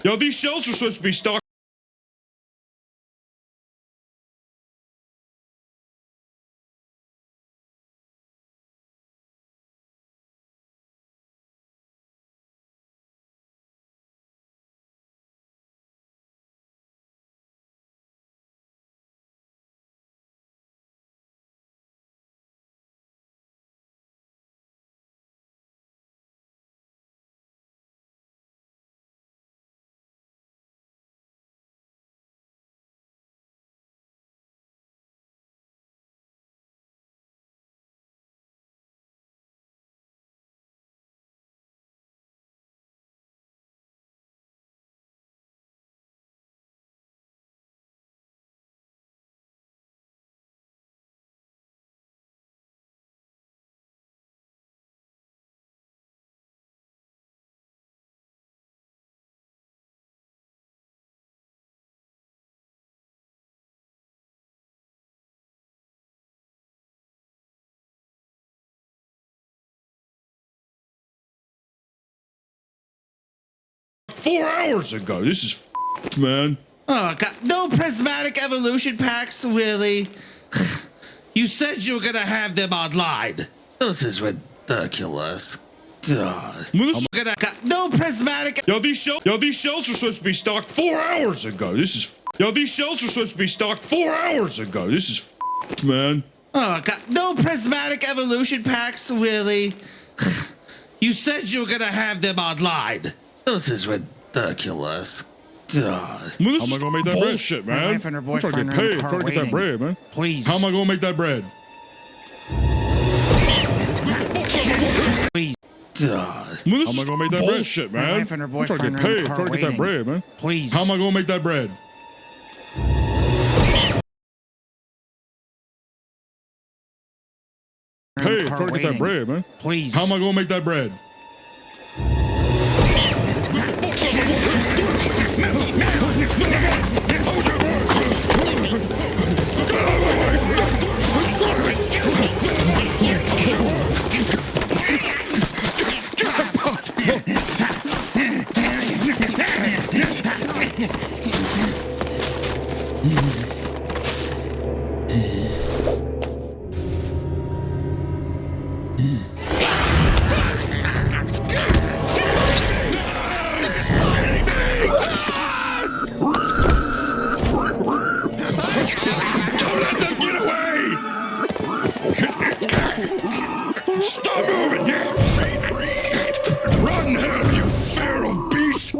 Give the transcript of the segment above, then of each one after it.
Yo, these shells are supposed to be stocked. Four hours ago. This is man. Oh, God. No prismatic evolution packs, really? You said you were gonna have them online. This is ridiculous. God. No prismatic. Yo, these shells are supposed to be stocked 4 hours ago. This is Yo, these shells are supposed to be stocked 4 hours ago. This is man. Oh, God. No prismatic evolution packs, really? You said you were gonna have them online. This is ridiculous. God. Well, this How am I is gonna make that bullshit, bread? man. My wife and her I'm trying to boyfriend get are in paid. the I'm car trying to get that waiting. bread, man. Please. How am I gonna make that bread? Please. God. Well, this How am I is gonna make that bread? bullshit, My man. wife and her I'm trying to boyfriend get are in paid. the I'm car trying to get that waiting. bread, man. Please. How am I gonna make that bread? They're in Hey, the I'm car trying to get that waiting. bread, man. Please. How am I gonna make that bread? Don't let them get away! Stop moving! Run, hell, you feral beast!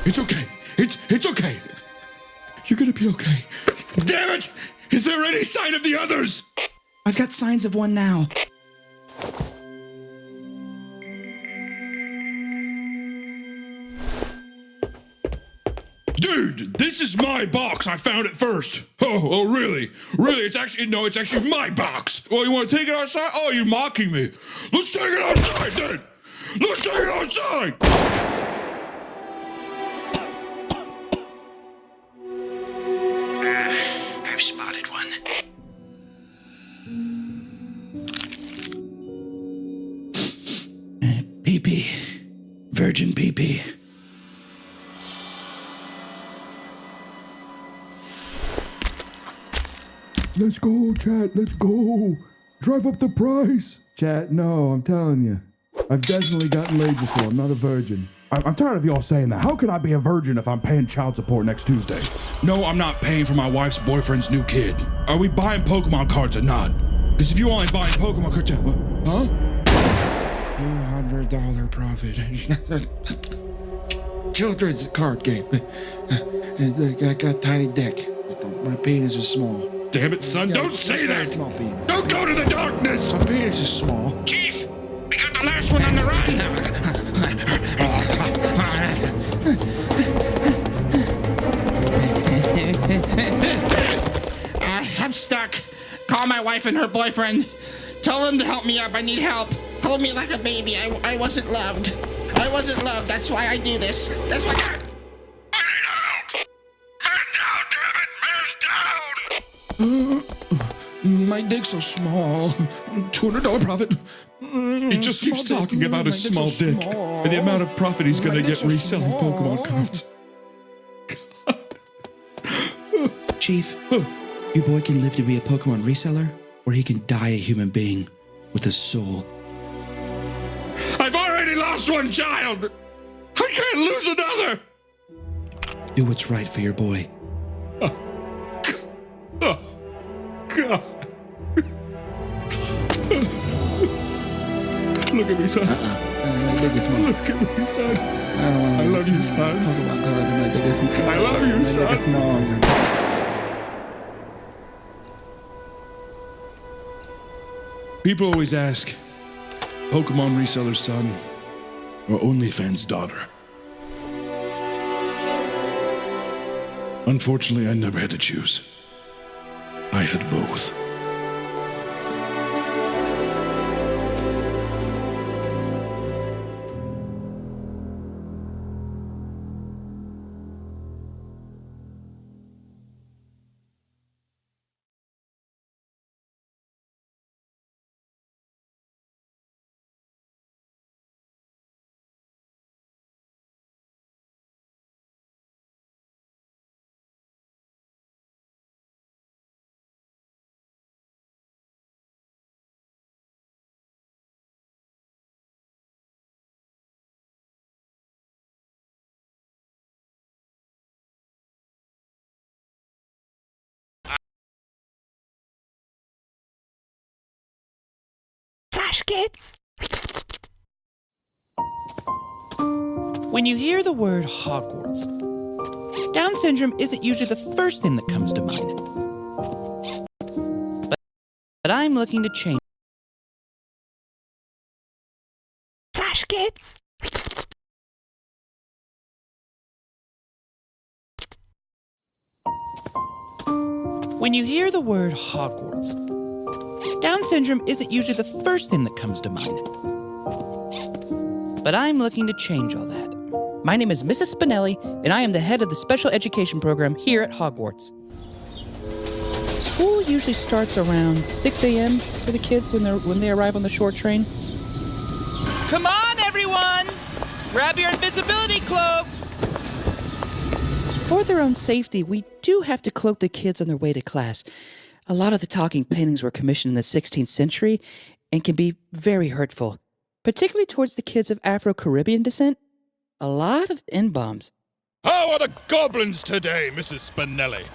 It's okay. It's okay. You're gonna be okay. Damn it! Is there any sign of the others? I've got signs of one now. Dude, this is my box. I found it first. Oh, really? Really? It's actually my box. Oh, you want to take it outside? Oh, you're mocking me. Let's take it outside, then. Let's take it outside. I've spotted one. Pee-pee. Virgin pee-pee. Let's go, chat. Let's go. Drive up the price. Chat, no, I'm telling you. I've definitely gotten laid before. I'm not a virgin. I'm tired of y'all saying that. How can I be a virgin if I'm paying child support next Tuesday? No, I'm not paying for my wife's boyfriend's new kid. Are we buying Pokemon cards or not? Because if you only buying Pokemon cards, huh? $200 profit. Children's card game. I got tiny dick. My penis is small. Damn it, son! Don't say that! Small penis. Don't go to the darkness! My penis is small. Chief, we got the last one on the run. I'm stuck. Call my wife and her boyfriend. Tell them to help me up. I need help. Hold me like a baby. I wasn't loved. I wasn't loved. That's why I do this. That's why I... My dick's so small. $200 profit. He just keeps talking about his small dick and the amount of profit he's gonna get reselling Pokemon cards. Chief, your boy can live to be a Pokemon reseller, or he can die a human being with a soul. I've already lost one child! I can't lose another! Do what's right for your boy. Oh, God. Look at me, son. My dick is small. Look at me, son. I love you, son. Pokemon card. My dick is small. I love you, My dick is son. small. People always ask, Pokemon reseller's son or OnlyFans daughter? Unfortunately, I never had to choose. I had both. Flash kids. When you hear the word Hogwarts, Down syndrome isn't usually the first thing that comes to mind. But I'm looking to change. Flash kids. When you hear the word Hogwarts, Down syndrome isn't usually the first thing that comes to mind. But I'm looking to change all that. My name is Mrs. Spinelli, and I am the head of the special education program here at Hogwarts. School usually starts around 6 a.m. for the kids when they arrive on the short train. Come on, everyone! Grab your invisibility cloaks! For their own safety, we do have to cloak the kids on their way to class. A lot of the talking paintings were commissioned in the 16th century and can be very hurtful, particularly towards the kids of Afro-Caribbean descent. A lot of N-bombs. How are the goblins today, Mrs. Spinelli?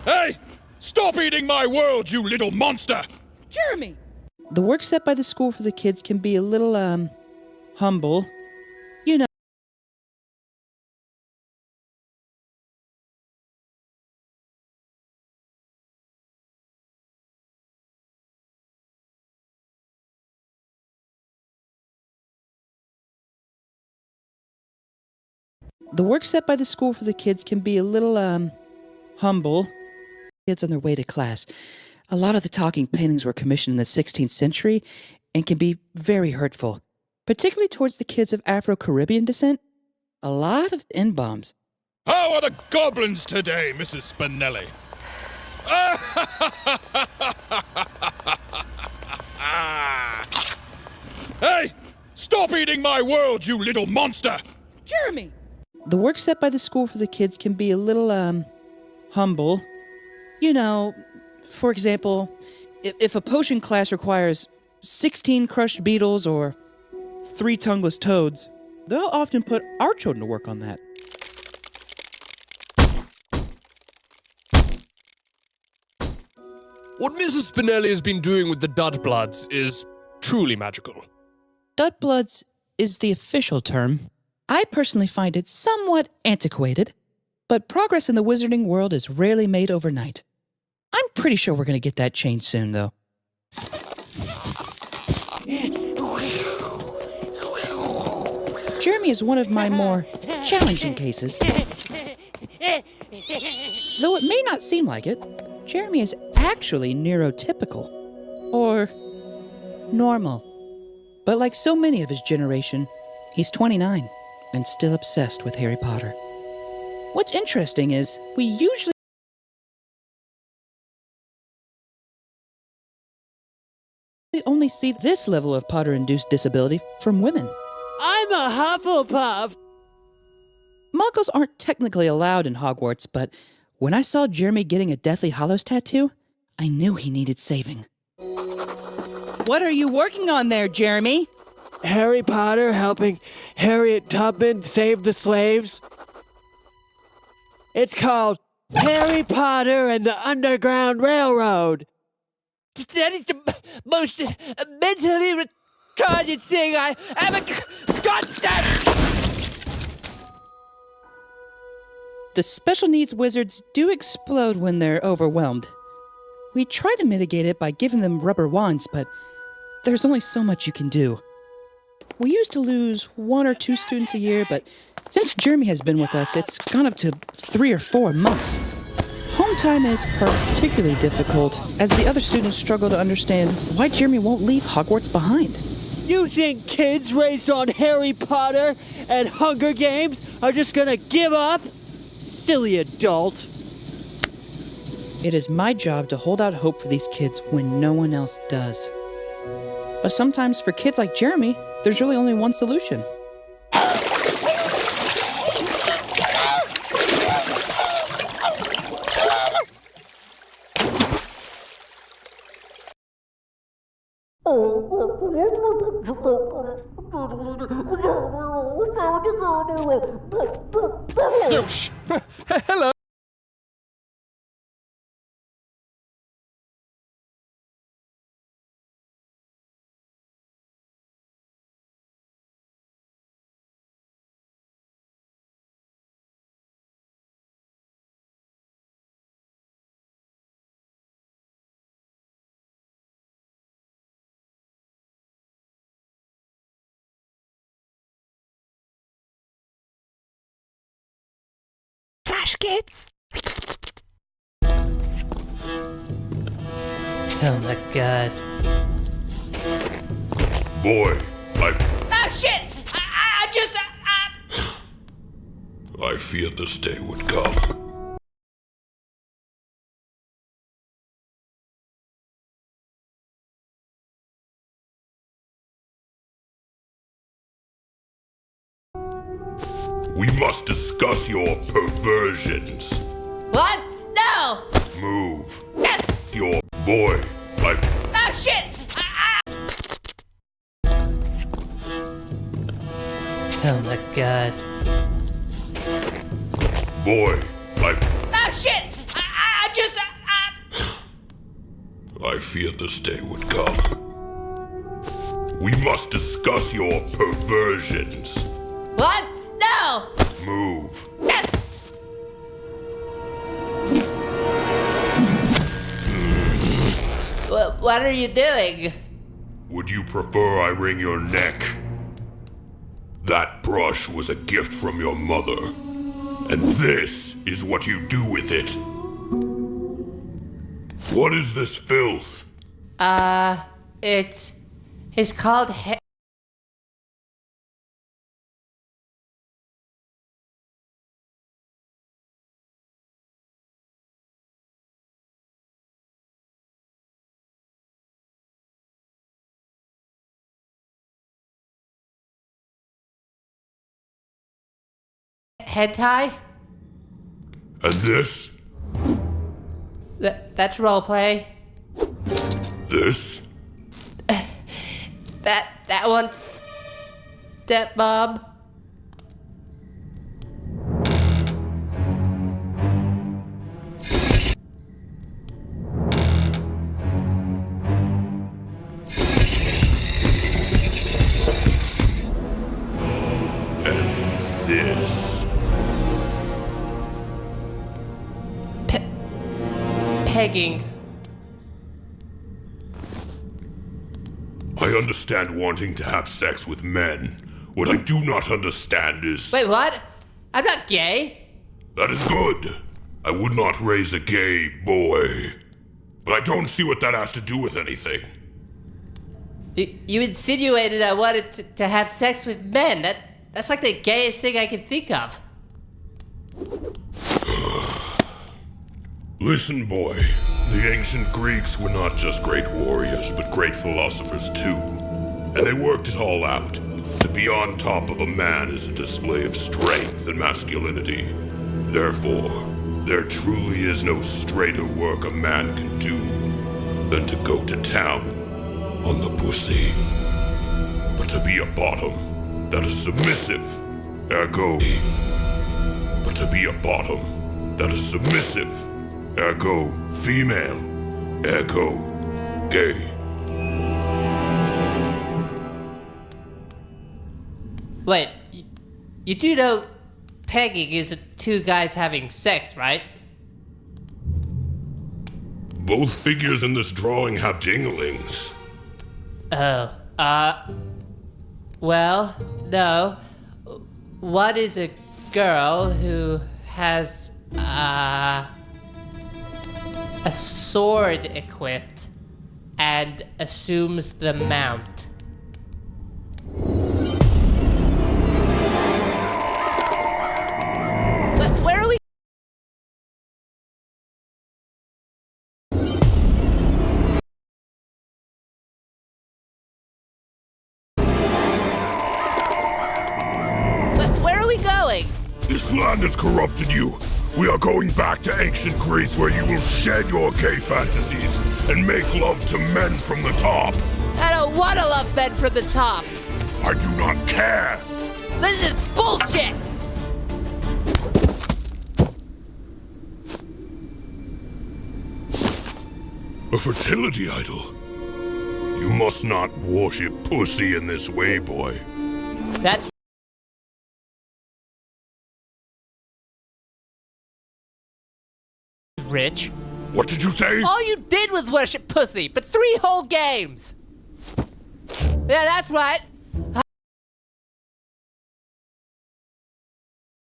Hey! Stop eating my world, you little monster! Jeremy! The work set by the school for the kids can be a little, humble. You know. The work set by the school for the kids can be a little, humble. Kids on their way to class. A lot of the talking paintings were commissioned in the 16th century and can be very hurtful, particularly towards the kids of Afro-Caribbean descent. A lot of N-bombs. How are the goblins today, Mrs. Spinelli? Hey! Stop eating my world, you little monster! Jeremy! The work set by the school for the kids can be a little, humble. You know, for example, if a potion class requires 16 crushed beetles or 3 tongueless toads, they'll often put our children to work on that. What Mrs. Spinelli has been doing with the Dudbloods is truly magical. Dudbloods is the official term. I personally find it somewhat antiquated, but progress in the wizarding world is rarely made overnight. I'm pretty sure we're going to get that changed soon, though. Jeremy is one of my more challenging cases. Though it may not seem like it, Jeremy is actually neurotypical. Or normal. But like so many of his generation, he's 29 and still obsessed with Harry Potter. What's interesting is we usually only see this level of Potter-induced disability from women. I'm a Hufflepuff. Muggles aren't technically allowed in Hogwarts, but when I saw Jeremy getting a Deathly Hallows tattoo, I knew he needed saving. What are you working on there, Jeremy? Harry Potter helping Harriet Tubman save the slaves. It's called Harry Potter and the Underground Railroad. That is the most mentally retarded thing I ever got that. The special needs wizards do explode when they're overwhelmed. We try to mitigate it by giving them rubber wands, but there's only so much you can do. We used to lose 1 or 2 students a year, but since Jeremy has been with us, it's gone up to 3 or 4 a month. Home time is particularly difficult, as the other students struggle to understand why Jeremy won't leave Hogwarts behind. You think kids raised on Harry Potter and Hunger Games are just gonna give up? Silly adult. It is my job to hold out hope for these kids when no one else does. But sometimes for kids like Jeremy, there's really only one solution. Hello. Flash kids. Oh my god. Boy, Oh shit! I just. I feared this day would come. We must discuss your perversions. What? No! Move. Your boy, Oh shit! Oh my god. boy, Oh shit! I just. I feared this day would come. We must discuss your perversions. What? No! Move. What are you doing? Would you prefer I wring your neck? That brush was a gift from your mother. And this is what you do with it. What is this filth? It's called hentai? And this? That's roleplay. This? That one's stepmom. And this? Pegging. I understand wanting to have sex with men. What I do not understand is... Wait, what? I'm not gay. That is good. I would not raise a gay boy. But I don't see what that has to do with anything. You insinuated I wanted to have sex with men. That's like the gayest thing I can think of. Listen, boy. The ancient Greeks were not just great warriors, but great philosophers too. And they worked it all out. To be on top of a man is a display of strength and masculinity. Therefore, there truly is no straighter work a man can do than to go to town on the pussy. But to be a bottom that is submissive, ergo. But to be a bottom that is submissive, ergo female, ergo gay. Wait, you do know pegging is two guys having sex, right? Both figures in this drawing have dinglings. Oh, well, no. One is a girl who has, a sword equipped and assumes the mount. But where are we? But where are we going? This land has corrupted you. We are going back to ancient Greece where you will shed your gay fantasies and make love to men from the top. I don't want to love men from the top. I do not care. This is bullshit. A fertility idol. You must not worship pussy in this way, boy. That's rich. What did you say? All you did was worship pussy for 3 whole games. Yeah, that's right.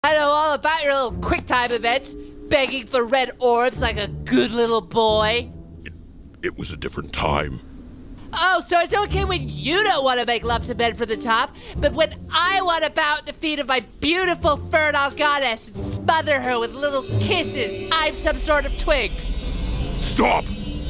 I know all about your little QuickTime events, begging for red orbs like a good little boy. It was a different time. Oh, so it's okay when you don't want to make love to men from the top, but when I want to bow at the feet of my beautiful fertile goddess and smother her with little kisses, I'm some sort of twig. Stop!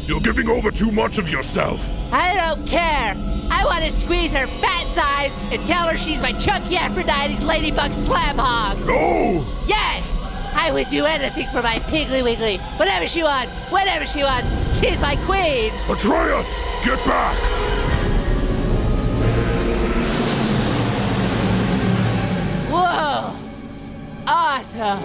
You're giving over too much of yourself. I don't care. I want to squeeze her fat thighs and tell her she's my Chucky Aphrodite's ladybug slam hog. No! Yes! I would do anything for my Piggly Wiggly. Whatever she wants, whenever she wants. She's my queen. Atreus, get back! Whoa! Awesome.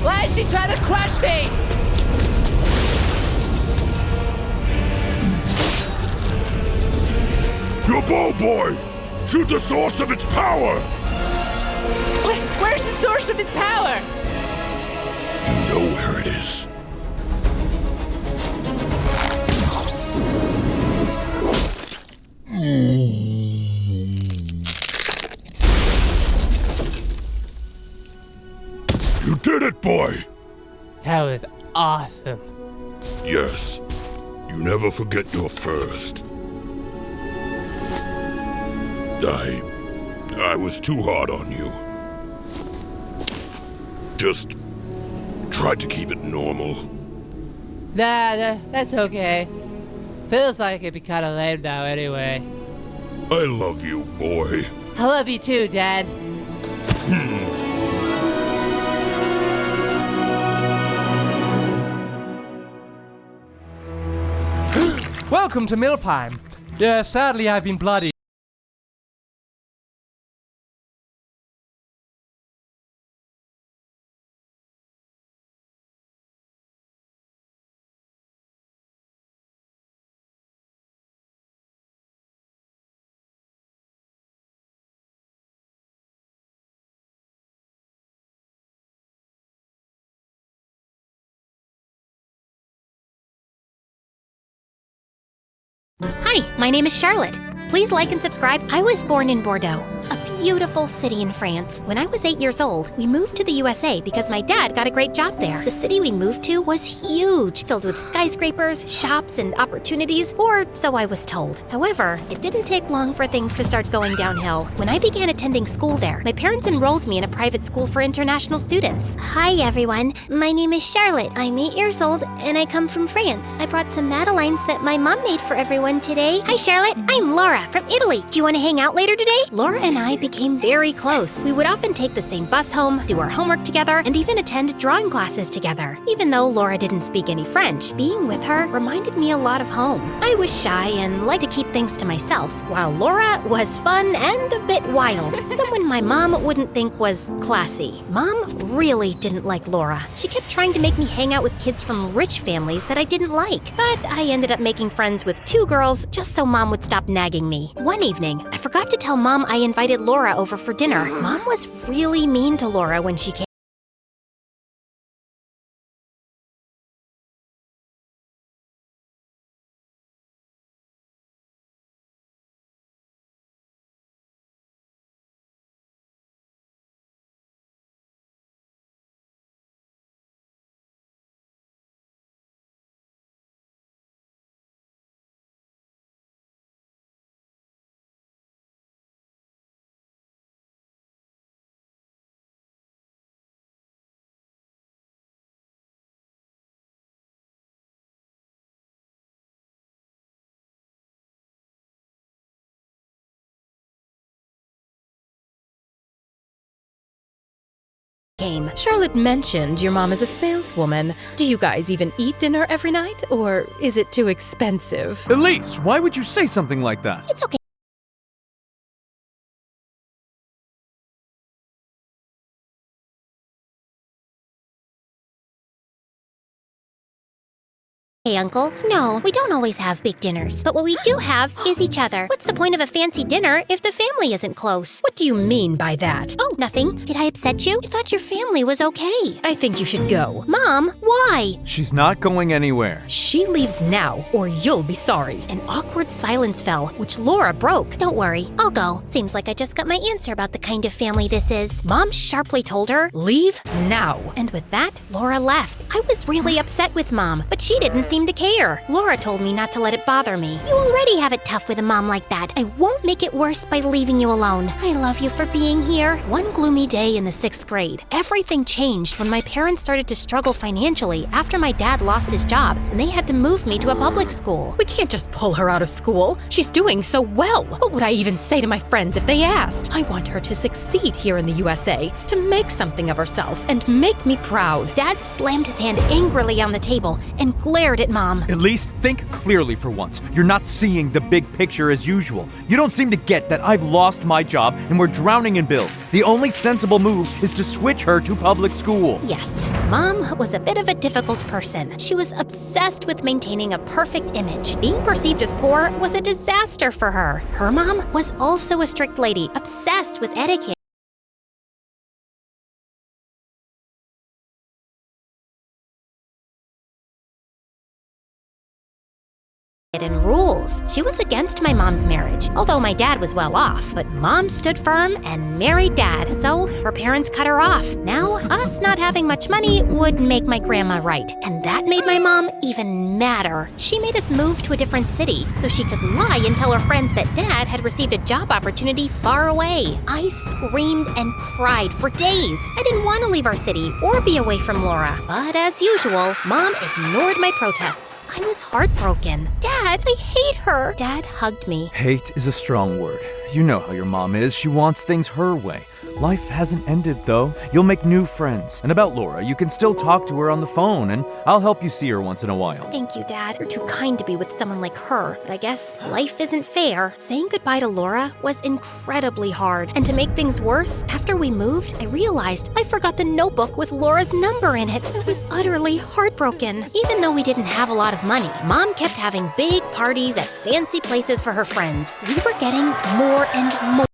Why is she trying to crush me? Your bow, boy! Shoot the source of its power! Where's the source of its power? You know where it is. You did it, boy! That was awesome. Yes. You never forget your first. I was too hard on you. Just tried to keep it normal. Nah, that's okay. Feels like it'd be kind of lame now anyway. I love you, boy. I love you too, Dad. Welcome to Milfheim. Sadly I've been bloody. Hi, my name is Charlotte. Please like and subscribe. I was born in Bordeaux, a beautiful city in France. When I was 8 years old, we moved to the USA because my dad got a great job there. The city we moved to was huge, filled with skyscrapers, shops, and opportunities, or so I was told. However, it didn't take long for things to start going downhill. When I began attending school there, my parents enrolled me in a private school for international students. Hi everyone, my name is Charlotte. I'm 8 years old and I come from France. I brought some Madeleines that my mom made for everyone today. Hi Charlotte, I'm Laura from Italy. Do you want to hang out later today? Laura and I became very close. We would often take the same bus home, do our homework together, and even attend drawing classes together. Even though Laura didn't speak any French, being with her reminded me a lot of home. I was shy and liked to keep things to myself, while Laura was fun and a bit wild. Someone my mom wouldn't think was classy. Mom really didn't like Laura. She kept trying to make me hang out with kids from rich families that I didn't like, but I ended up making friends with 2 girls just so Mom would stop nagging me. One evening, I forgot to tell Mom I invited Laura over for dinner. Mom was really mean to Laura when she came. Charlotte mentioned your mom is a saleswoman. Do you guys even eat dinner every night, or is it too expensive? Elise, why would you say something like that? It's okay. Hey, Uncle. No, we don't always have big dinners, but what we do have is each other. What's the point of a fancy dinner if the family isn't close? What do you mean by that? Oh, nothing. Did I upset you? I thought your family was okay. I think you should go. Mom, why? She's not going anywhere. She leaves now, or you'll be sorry. An awkward silence fell, which Laura broke. Don't worry, I'll go. Seems like I just got my answer about the kind of family this is. Mom sharply told her, leave now. And with that, Laura left. I was really upset with Mom, but she didn't seem to care. Laura told me not to let it bother me. You already have it tough with a mom like that. I won't make it worse by leaving you alone. I love you for being here. One gloomy day in the 6th grade, everything changed when my parents started to struggle financially after my dad lost his job and they had to move me to a public school. We can't just pull her out of school. She's doing so well. What would I even say to my friends if they asked? I want her to succeed here in the USA, to make something of herself and make me proud. Dad slammed his hand angrily on the table and glared at Mom. At least think clearly for once. You're not seeing the big picture as usual. You don't seem to get that I've lost my job and we're drowning in bills. The only sensible move is to switch her to public school. Yes, Mom was a bit of a difficult person. She was obsessed with maintaining a perfect image. Being perceived as poor was a disaster for her. Her mom was also a strict lady, obsessed with etiquette. And rules. She was against my mom's marriage, although my dad was well off. But Mom stood firm and married Dad, so her parents cut her off. Now, us not having much money would make my grandma right, and that made my mom even madder. She made us move to a different city so she could lie and tell her friends that Dad had received a job opportunity far away. I screamed and cried for days. I didn't want to leave our city or be away from Laura, but as usual, Mom ignored my protests. I was heartbroken. Dad, I hate her. Dad hugged me. Hate is a strong word. You know how your mom is. She wants things her way. Life hasn't ended, though. You'll make new friends. And about Laura, you can still talk to her on the phone, and I'll help you see her once in a while. Thank you, Dad. You're too kind to be with someone like her, but I guess life isn't fair. Saying goodbye to Laura was incredibly hard. And to make things worse, after we moved, I realized I forgot the notebook with Laura's number in it. I was utterly heartbroken. Even though we didn't have a lot of money, Mom kept having big parties at fancy places for her friends. We were getting more and more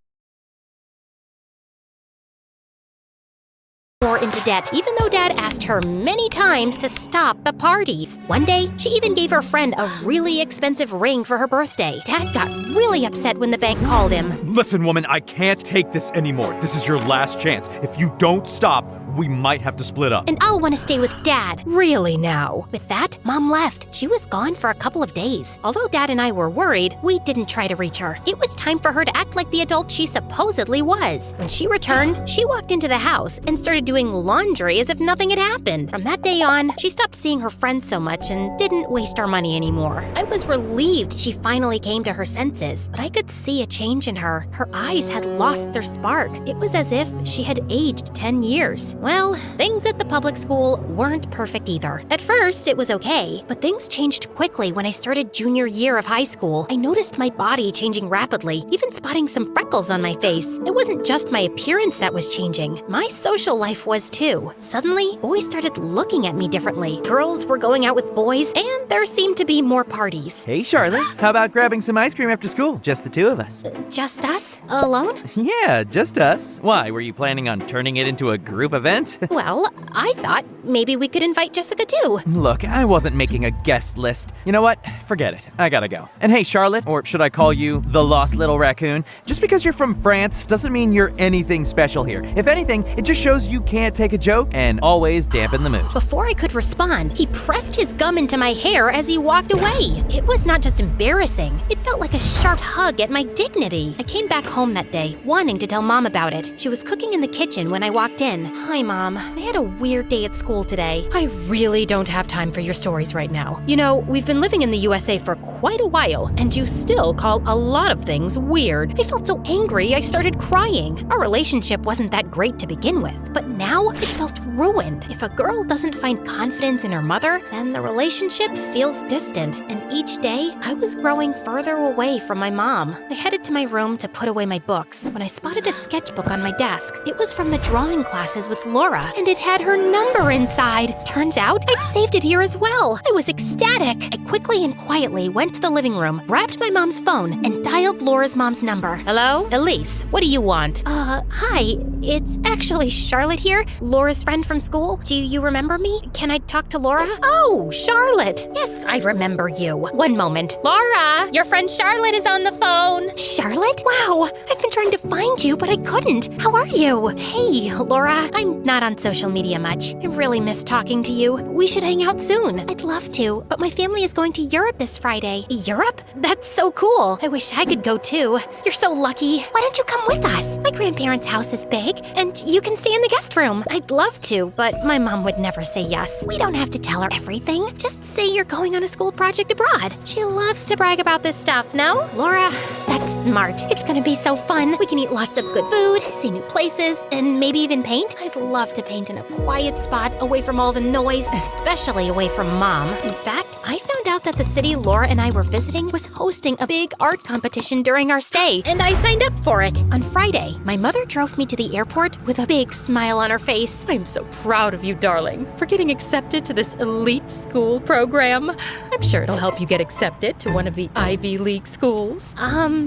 more into debt, even though Dad asked her many times to stop the parties. One day, she even gave her friend a really expensive ring for her birthday. Dad got really upset when the bank called him. Listen, woman, I can't take this anymore. This is your last chance. If you don't stop, we might have to split up. And I'll want to stay with Dad. Really now. With that, Mom left. She was gone for a couple of days. Although Dad and I were worried, we didn't try to reach her. It was time for her to act like the adult she supposedly was. When she returned, she walked into the house and started doing laundry as if nothing had happened. From that day on, she stopped seeing her friends so much and didn't waste our money anymore. I was relieved she finally came to her senses, but I could see a change in her. Her eyes had lost their spark. It was as if she had aged 10 years. Well, things at the public school weren't perfect either. At first, it was okay, but things changed quickly when I started junior year of high school. I noticed my body changing rapidly, even spotting some freckles on my face. It wasn't just my appearance that was changing. My social life was too. Suddenly, boys started looking at me differently. Girls were going out with boys, and there seemed to be more parties. Hey, Charlotte. How about grabbing some ice cream after school? Just the two of us. Just us? Alone? Yeah, just us. Why, were you planning on turning it into a group event? Well, I thought maybe we could invite Jessica too. Look, I wasn't making a guest list. You know what? Forget it. I gotta go. And hey, Charlotte, or should I call you the Lost Little Raccoon? Just because you're from France doesn't mean you're anything special here. If anything, it just shows you can't take a joke and always dampen the mood. Before I could respond, he pressed his gum into my hair as he walked away. It was not just embarrassing. It felt like a sharp tug at my dignity. I came back home that day, wanting to tell Mom about it. She was cooking in the kitchen when I walked in. Hi, Mom. I had a weird day at school today. I really don't have time for your stories right now. You know, we've been living in the USA for quite a while, and you still call a lot of things weird. I felt so angry I started crying. Our relationship wasn't that great to begin with, but now it felt ruined. If a girl doesn't find confidence in her mother, then the relationship feels distant, and each day I was growing further away from my mom. I headed to my room to put away my books when I spotted a sketchbook on my desk. It was from the drawing classes with Laura, and it had her number inside. Turns out I'd saved it here as well. I was ecstatic. I quickly and quietly went to the living room, grabbed my mom's phone, and dialed Laura's mom's number. Hello? Elise, what do you want? Hi. It's actually Charlotte here, Laura's friend from school. Do you remember me? Can I talk to Laura? Oh, Charlotte. Yes, I remember you. One moment. Laura, your friend Charlotte is on the phone. Charlotte? Wow, I've been trying to find you, but I couldn't. How are you? Hey, Laura. I'm not on social media much. I really miss talking to you. We should hang out soon. I'd love to, but my family is going to Europe this Friday. Europe? That's so cool. I wish I could go too. You're so lucky. Why don't you come with us? My grandparents' house is big, and you can stay in the guest room. I'd love to, but my mom would never say yes. We don't have to tell her everything. Just say you're going on a school project abroad. She loves to brag about this stuff, no? Laura, that's smart. It's gonna be so fun. We can eat lots of good food, see new places, and maybe even paint. I'd love to paint in a quiet spot away from all the noise, especially away from Mom. In fact, I found out that the city Laura and I were visiting was hosting a big art competition during our stay, and I signed up for it. On Friday, my mother drove me to the airport with a big smile on her face. I'm so proud of you, darling, for getting accepted to this elite school program. I'm sure it'll help you get accepted to one of the Ivy League schools.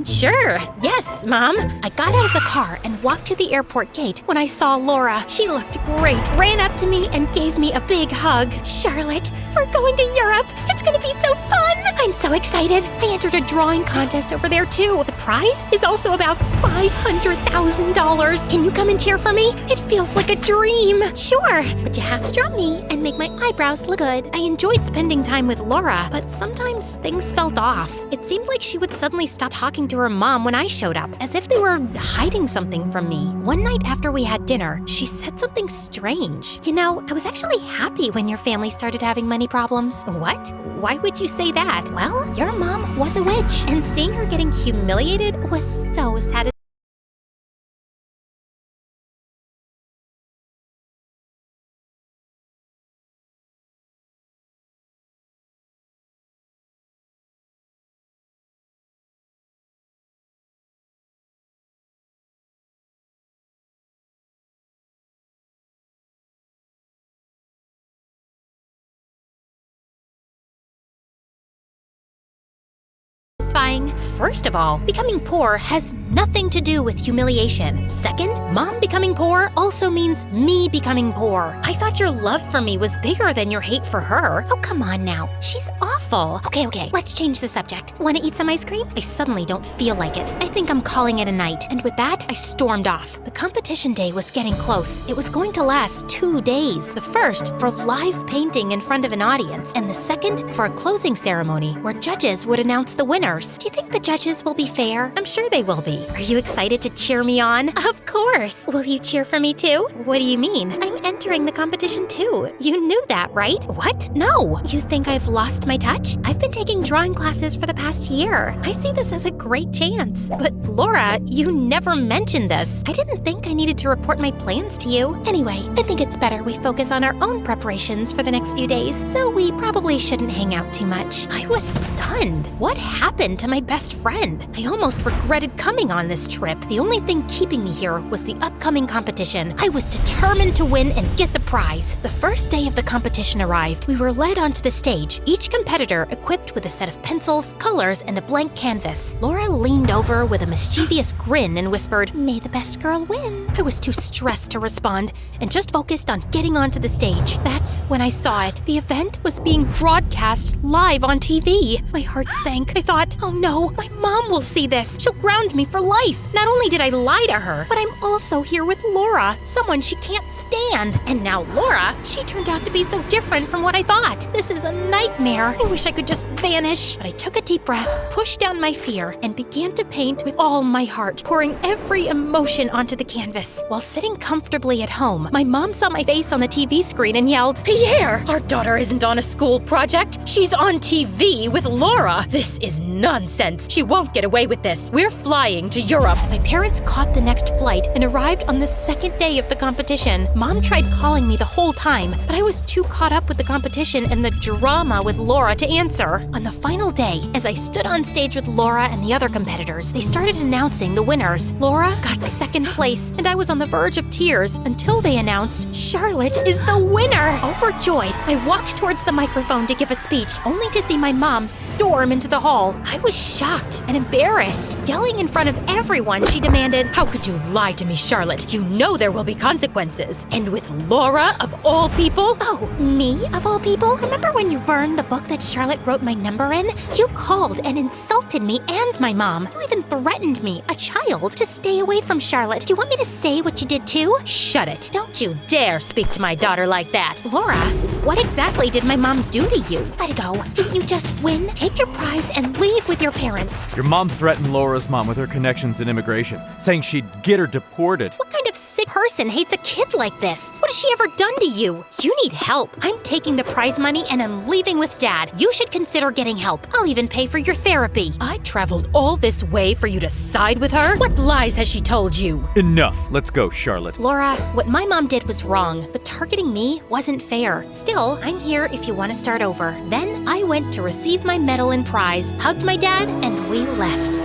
Sure. Yes, Mom. I got out of the car and walked to the airport gate when I saw Laura. She looked great, ran up to me and gave me a big hug. Charlotte, we're going to Europe. It's gonna be so fun. I'm so excited. I entered a drawing contest over there too. The prize is also about $500,000. Can you come and cheer for me? It feels like a dream. Sure, but you have to draw me and make my eyebrows look good. I enjoyed spending time with Laura, but sometimes things felt off. It seemed like she would suddenly stop talking to her mom when I showed up, as if they were hiding something from me. One night after we had dinner, she said something strange. You know, I was actually happy when your family started having money problems. What? Why would you say that? Well, your mom was a witch, and seeing her getting humiliated was so satisfying. First of all, becoming poor has nothing to do with humiliation. Second, Mom becoming poor also means me becoming poor. I thought your love for me was bigger than your hate for her. Oh, come on now. She's awful. Okay, let's change the subject. Want to eat some ice cream? I suddenly don't feel like it. I think I'm calling it a night. And with that, I stormed off. The competition day was getting close. It was going to last 2 days. The first for live painting in front of an audience, and the second for a closing ceremony where judges would announce the winners. Do you think the judges will be fair? I'm sure they will be. Are you excited to cheer me on? Of course. Will you cheer for me too? What do you mean? I'm entering the competition too. You knew that, right? What? No. You think I've lost my touch? I've been taking drawing classes for the past year. I see this as a great chance. But Laura, you never mentioned this. I didn't think I needed to report my plans to you. Anyway, I think it's better we focus on our own preparations for the next few days, so we probably shouldn't hang out too much. I was stunned. What happened to my best friend? I almost regretted coming on this trip. The only thing keeping me here was the upcoming competition. I was determined to win and get the prize. The first day of the competition arrived. We were led onto the stage, each competitor equipped with a set of pencils, colors, and a blank canvas. Laura leaned over with a mischievous grin and whispered, "May the best girl win." I was too stressed to respond and just focused on getting onto the stage. That's when I saw it. The event was being broadcast live on TV. My heart sank. I thought, oh no, my mom will see this. She'll ground me for life. Not only did I lie to her, but I'm also here with Laura, someone she can't stand. And now Laura, she turned out to be so different from what I thought. This is a nightmare. I wish I could just vanish. But I took a deep breath, pushed down my fear, and began to paint with all my heart, pouring every emotion onto the canvas. While sitting comfortably at home, my mom saw my face on the TV screen and yelled, "Pierre, our daughter isn't on a school project. She's on TV with Laura. This is nonsense. She won't get away with this. We're flying to Europe." My parents caught the next flight and arrived on the second day of the competition. Mom tried calling me the whole time, but I was too caught up with the competition and the drama with Laura to answer. On the final day, as I stood on stage with Laura and the other competitors, they started announcing the winners. Laura got second place, and I was on the verge of tears until they announced Charlotte is the winner. Overjoyed, I walked towards the microphone to give a speech, only to see my mom storm into the hall. I was shocked and embarrassed. Yelling in front of everyone, she demanded, "How could you lie to me, Charlotte? You know there will be consequences. And with Laura, of all people?" "Oh, me, of all people? Remember when you burned the book that Charlotte wrote my number in? You called and insulted me and my mom. You even threatened me, a child, to stay away from Charlotte. Do you want me to say what you did too?" "Shut it. Don't you dare speak to my daughter like that." "Laura, what exactly did my mom do to you?" "Let it go. Didn't you just win? Take your prize and leave with your parents." Your mom threatened Laura's mom with her connections in immigration, saying she'd get her deported. What kind of sick person hates a kid like this? What has she ever done to you? You need help. I'm taking the prize money and I'm leaving with Dad. You should consider getting help. I'll even pay for your therapy. I traveled all this way for you to side with her? What lies has she told you? Enough. Let's go, Charlotte. Laura, what my mom did was wrong, but targeting me wasn't fair. Still, I'm here if you want to start over. Then I went to receive my medal and prize, hugged my dad, and we left.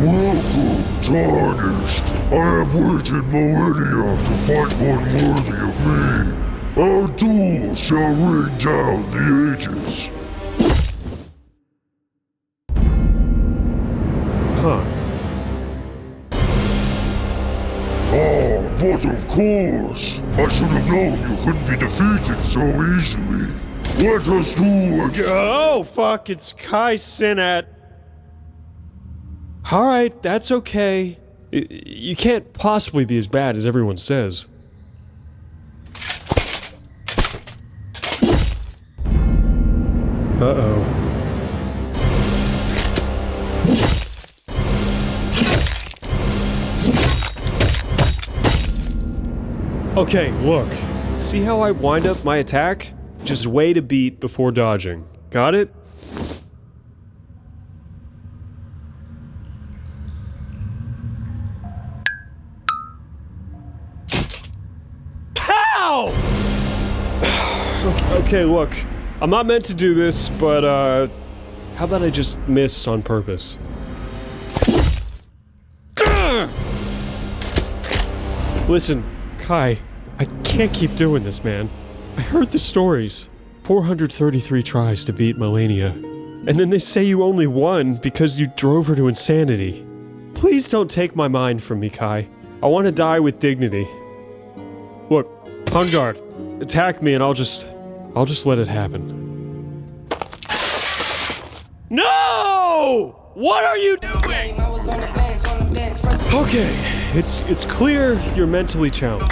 Welcome, Tarnished. I have waited millennia to fight one worthy of me. Our duel shall ring down the ages. Huh. Ah, but of course. I should have known you couldn't be defeated so easily. Let us duel again. Oh, fuck, it's Kai Cenat. Alright, that's okay. You can't possibly be as bad as everyone says. Uh-oh. Okay, look. See how I wind up my attack? Just wait a beat before dodging. Got it? Okay, look. I'm not meant to do this, but, how about I just miss on purpose? Listen, Kai, I can't keep doing this, man. I heard the stories. 433 tries to beat Melania. And then they say you only won because you drove her to insanity. Please don't take my mind from me, Kai. I want to die with dignity. Look, on guard. Attack me and I'll just let it happen. No! What are you doing? Okay, it's clear you're mentally challenged.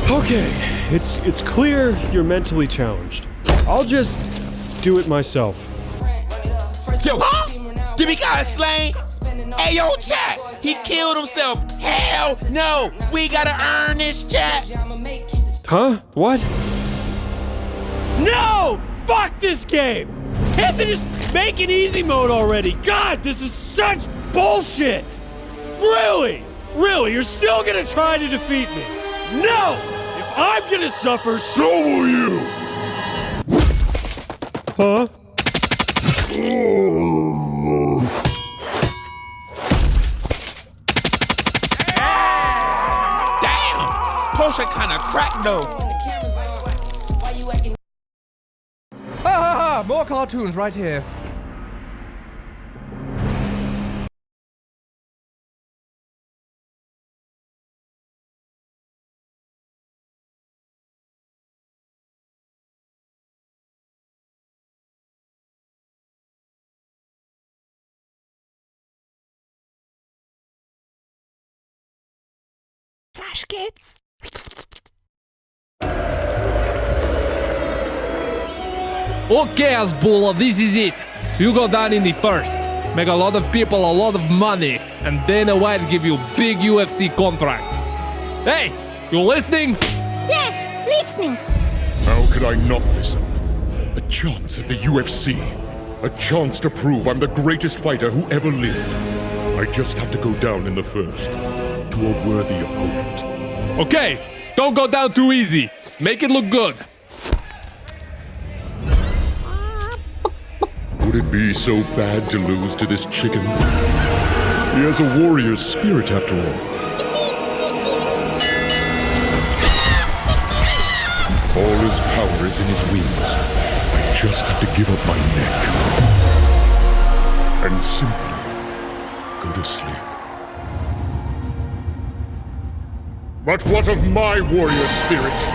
Okay, it's clear you're mentally challenged. I'll just do it myself. Yo, huh? Did we got slain? Hey, yo, chat! He killed himself! Hell no! We gotta earn this, chat! Huh? What? No! Fuck this game! Can't they just make an easy mode already? God, this is such bullshit! Really? Really? You're still gonna try to defeat me? No! If I'm gonna suffer, so will you! Huh? Damn! Potion kinda cracked though. Ha ha ha! More cartoons right here. Flash kids. Okay, Hasbulla, this is it. You go down in the first, make a lot of people a lot of money, and Dana White give you big UFC contract. Hey, you listening? Yes, listening. How could I not listen? A chance at the UFC. A chance to prove I'm the greatest fighter who ever lived. I just have to go down in the first. To a worthy opponent. Okay, don't go down too easy. Make it look good. Would it be so bad to lose to this chicken? He has a warrior's spirit after all. All his power is in his wings. I just have to give up my neck. And simply go to sleep. But what of my warrior spirit?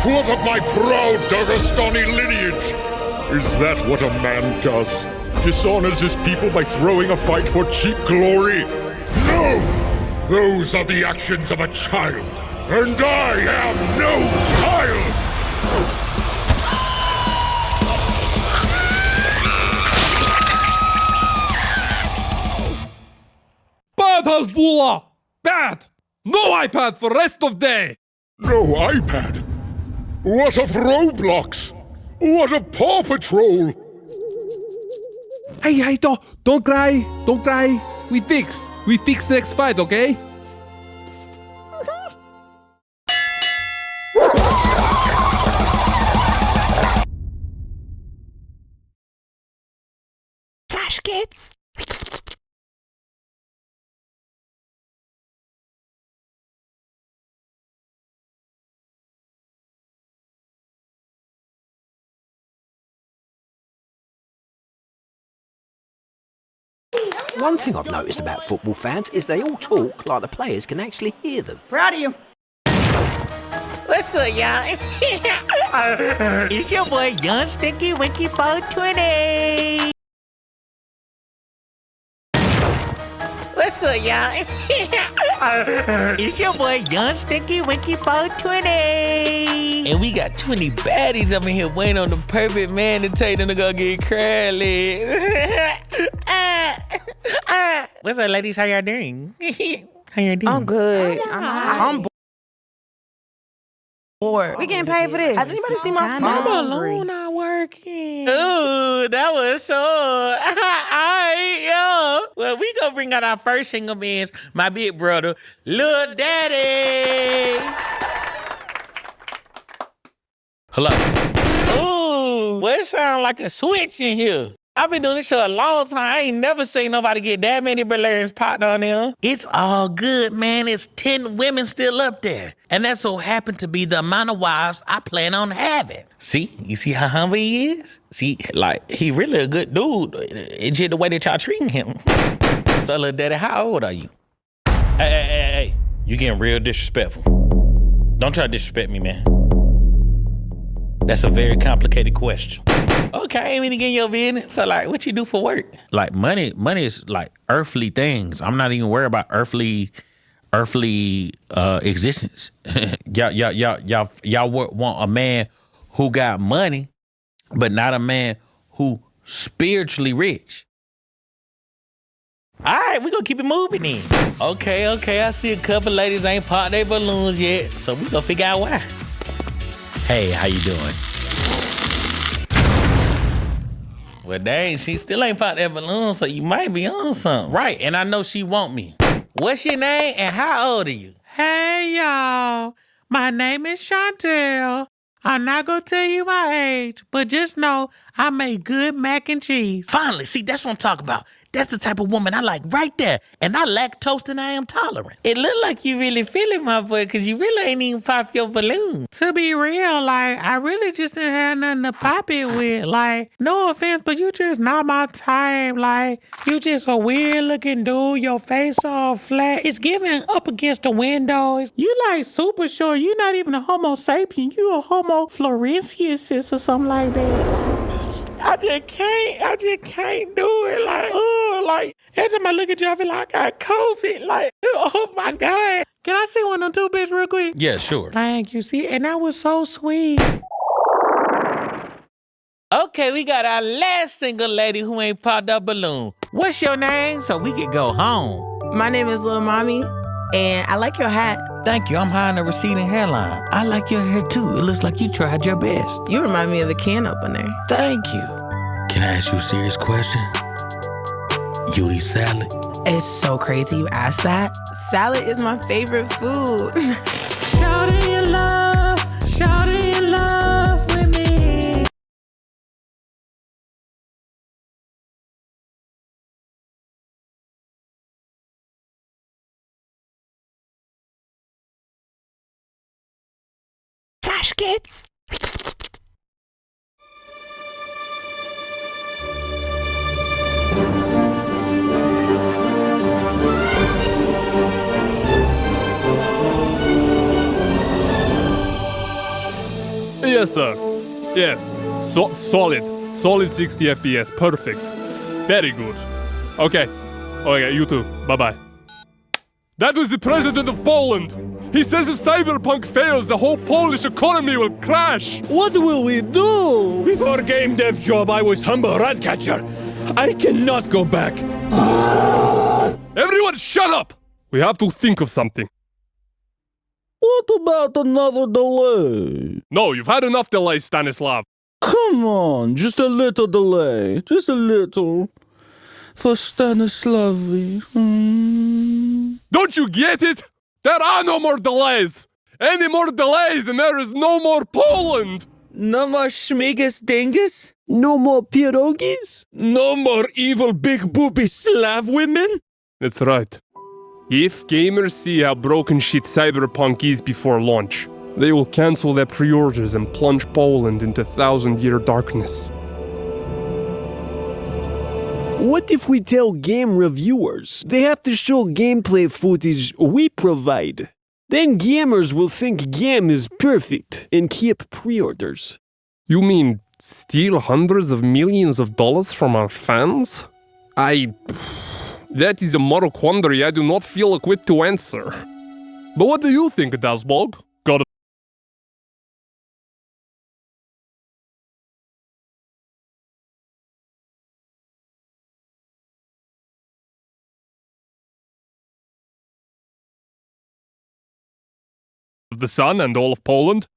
What of my proud Dagestani lineage? Is that what a man does? Dishonors his people by throwing a fight for cheap glory? No! Those are the actions of a child. And I am no child! Bad, Hasbulla! Bad! No iPad for rest of day! No iPad? What of Roblox? What of Paw Patrol? Hey, don't cry, don't cry. We fix next fight, okay? Flash kids. One thing I've noticed about football fans is they all talk like the players can actually hear them. Proud of you. What's up, y'all? It's your boy, Young Stinky Winky 420. What's up, y'all? It's your boy, Young Stinky Winky 420. And we got 20 baddies up in here waiting on the perfect man to take them to go get curly. What's up, ladies? How y'all doing? How y'all doing? I'm good. I'm bored. We getting paid for this. Has anybody seen my phone? I'm alone, not working. Ooh, that was so. Alright, yo. Well, we gonna bring out our first single man's, my big brother, Lil Daddy. Hello. Ooh, well, it sounds like a switch in here. I've been doing this show a long time. I ain't never seen nobody get that many Valerians popped on them. It's all good, man. It's 10 women still up there. And that so happened to be the amount of wives I plan on having. See? You see how humble he is? See, like, he really a good dude. It's just the way that y'all treating him. So, little daddy, how old are you? Hey. You getting real disrespectful. Don't try to disrespect me, man. That's a very complicated question. Okay, I ain't even getting your business. So, like, what you do for work? Like, money is like earthly things. I'm not even worried about earthly existence. Y'all want a man who got money, but not a man who spiritually rich. All right, we gonna keep it moving then. Okay, I see a couple ladies ain't popped their balloons yet, so we gonna figure out why. Hey, how you doing? Well, dang, she still ain't popped that balloon, so you might be on something. Right, and I know she want me. What's your name and how old are you? Hey, y'all. My name is Chantel. I'm not gonna tell you my age, but just know I make good mac and cheese. Finally, see, that's what I'm talking about. That's the type of woman I like right there. And I lactose and I am tolerant. It look like you really feeling my boy, because you really ain't even pop your balloon. To be real, like, I really just didn't have nothing to pop it with. Like, no offense, but you just not my type. Like, you just a weird looking dude, your face all flat. It's giving up against the windows. You like super short. You not even a homo sapien. You a homo floresiensis or something like that. I just can't do it. Like, every time I look at you, I feel like I got COVID. Like, oh my God. Can I see one of them two bitches real quick? Yeah, sure. Thank you. See, and that was so sweet. Okay, we got our last single lady who ain't popped up balloon. What's your name so we can go home? My name is Little Mommy, and I like your hat. Thank you. I'm high on the receding hairline. I like your hair too. It looks like you tried your best. You remind me of the can opener. Thank you. Can I ask you a serious question? You eat salad? It's so crazy you asked that. Salad is my favorite food. Shout in your love with me. Flash Kids. Yes, sir. Yes. Solid 60 FPS. Perfect. Very good. Okay, you too. Bye-bye. That was the president of Poland. He says if Cyberpunk fails, the whole Polish economy will crash. What will we do? Before game dev job, I was humble ratcatcher. I cannot go back. Everyone shut up! We have to think of something. What about another delay? No, you've had enough delay, Stanislav. Come on, just a little delay. Just a little. For Stanislavi. Don't you get it? There are no more delays. Any more delays and there is no more Poland. No more Schmigas Dingus? No more pierogis? No more evil big booby Slav women? That's right. If gamers see how broken shit Cyberpunk is before launch, they will cancel their pre-orders and plunge Poland into 1,000-year darkness. What if we tell game reviewers they have to show gameplay footage we provide? Then gamers will think game is perfect and keep pre-orders. You mean steal hundreds of millions of dollars from our fans? That is a moral quandary I do not feel equipped to answer. But what do you think, Dasbog? Got it? The sun and all of Poland?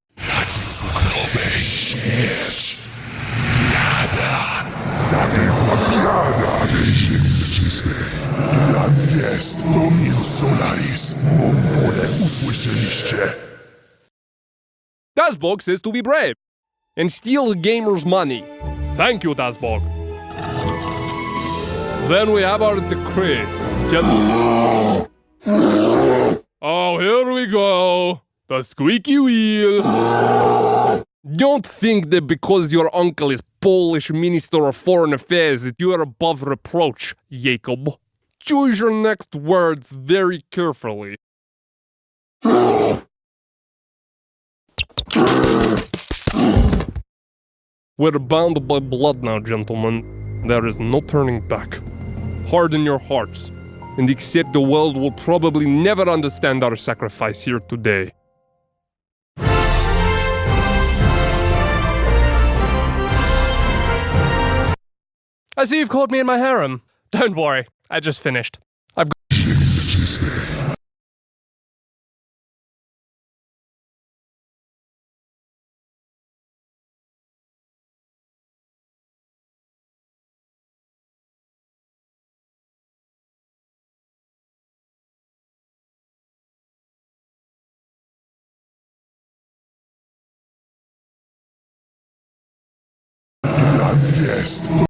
Dasbog says to be brave. and steal the gamer's money. Thank you, Dazbog. Then we have our decree. Gentlemen. Oh, here we go. The squeaky wheel. Don't think that because your uncle is Polish Minister of Foreign Affairs that you are above reproach, Jacob. Choose your next words very carefully. We're bound by blood now, gentlemen. There is no turning back. Harden your hearts, and accept the world will probably never understand our sacrifice here today. I see you've caught me in my harem. Don't worry, I just finished. I've got... Yes.